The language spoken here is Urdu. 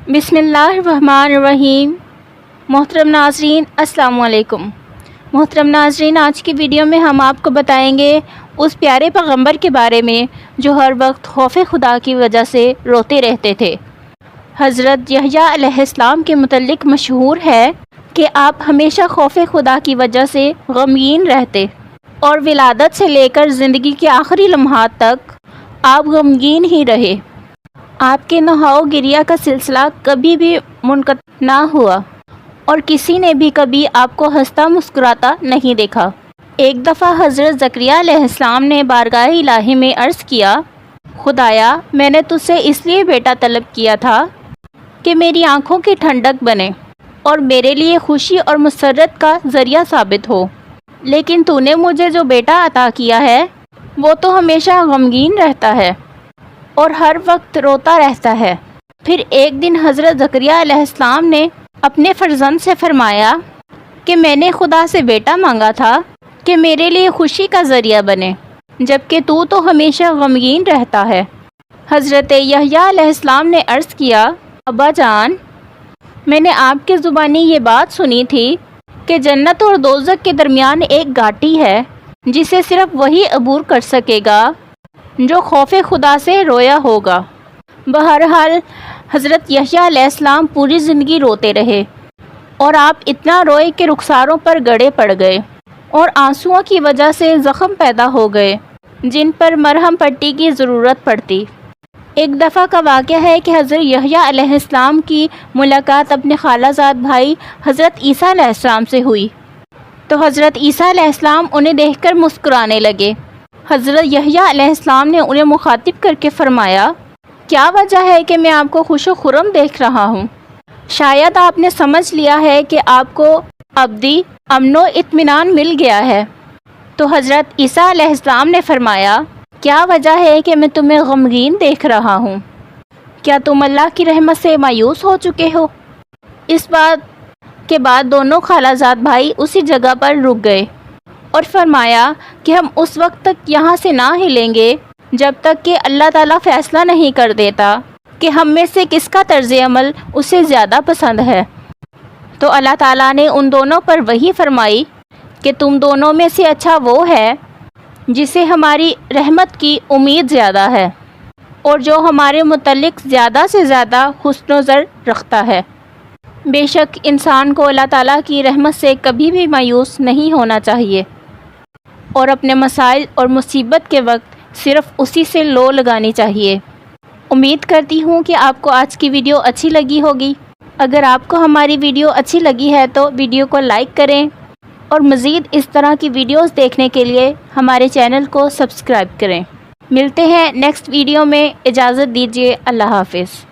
بسم اللہ الرحمن الرحیم۔ محترم ناظرین السلام علیکم۔ محترم ناظرین، آج کی ویڈیو میں ہم آپ کو بتائیں گے اس پیارے پیغمبر کے بارے میں جو ہر وقت خوف خدا کی وجہ سے روتے رہتے تھے۔ حضرت یحییٰ علیہ السلام کے متعلق مشہور ہے کہ آپ ہمیشہ خوف خدا کی وجہ سے غمگین رہتے اور ولادت سے لے کر زندگی کے آخری لمحات تک آپ غمگین ہی رہے۔ آپ کے نہاؤ گریہ کا سلسلہ کبھی بھی منقطع نہ ہوا اور کسی نے بھی کبھی آپ کو ہنستا مسکراتا نہیں دیکھا۔ ایک دفعہ حضرت زکریا علیہ السلام نے بارگاہ الہی میں عرض کیا، خدایا، میں نے تجھ سے اس لیے بیٹا طلب کیا تھا کہ میری آنکھوں کی ٹھنڈک بنے اور میرے لیے خوشی اور مسرت کا ذریعہ ثابت ہو، لیکن تو نے مجھے جو بیٹا عطا کیا ہے وہ تو ہمیشہ غمگین رہتا ہے اور ہر وقت روتا رہتا ہے۔ پھر ایک دن حضرت زکریا علیہ السلام نے اپنے فرزند سے فرمایا کہ میں نے خدا سے بیٹا مانگا تھا کہ میرے لیے خوشی کا ذریعہ بنے، جبکہ تو ہمیشہ غمگین رہتا ہے۔ حضرت یحییٰ علیہ السلام نے عرض کیا، ابا جان، میں نے آپ کی زبانی یہ بات سنی تھی کہ جنت اور دوزخ کے درمیان ایک گھاٹی ہے جسے صرف وہی عبور کر سکے گا جو خوف خدا سے رویا ہوگا۔ بہرحال حضرت یحییٰ علیہ السلام پوری زندگی روتے رہے اور آپ اتنا روئے کہ رخساروں پر گڑے پڑ گئے اور آنسوؤں کی وجہ سے زخم پیدا ہو گئے جن پر مرہم پٹی کی ضرورت پڑتی۔ ایک دفعہ کا واقعہ ہے کہ حضرت یحییٰ علیہ السلام کی ملاقات اپنے خالہ زاد بھائی حضرت عیسیٰ علیہ السلام سے ہوئی تو حضرت عیسیٰ علیہ السلام انہیں دیکھ کر مسکرانے لگے۔ حضرت یحییٰ علیہ السلام نے انہیں مخاطب کر کے فرمایا، کیا وجہ ہے کہ میں آپ کو خوش و خرم دیکھ رہا ہوں؟ شاید آپ نے سمجھ لیا ہے کہ آپ کو ابدی امن و اطمینان مل گیا ہے۔ تو حضرت عیسیٰ علیہ السلام نے فرمایا، کیا وجہ ہے کہ میں تمہیں غمگین دیکھ رہا ہوں؟ کیا تم اللہ کی رحمت سے مایوس ہو چکے ہو؟ اس بات کے بعد دونوں خالہ زاد بھائی اسی جگہ پر رک گئے اور فرمایا کہ ہم اس وقت تک یہاں سے نہ ہلیں گے جب تک کہ اللہ تعالیٰ فیصلہ نہیں کر دیتا کہ ہم میں سے کس کا طرز عمل اسے زیادہ پسند ہے۔ تو اللہ تعالیٰ نے ان دونوں پر وحی فرمائی کہ تم دونوں میں سے اچھا وہ ہے جسے ہماری رحمت کی امید زیادہ ہے اور جو ہمارے متعلق زیادہ سے زیادہ حسن و زر رکھتا ہے۔ بے شک انسان کو اللہ تعالیٰ کی رحمت سے کبھی بھی مایوس نہیں ہونا چاہیے اور اپنے مسائل اور مصیبت کے وقت صرف اسی سے لو لگانی چاہیے۔ امید کرتی ہوں کہ آپ کو آج کی ویڈیو اچھی لگی ہوگی۔ اگر آپ کو ہماری ویڈیو اچھی لگی ہے تو ویڈیو کو لائک کریں اور مزید اس طرح کی ویڈیوز دیکھنے کے لیے ہمارے چینل کو سبسکرائب کریں۔ ملتے ہیں نیکسٹ ویڈیو میں، اجازت دیجیے، اللہ حافظ۔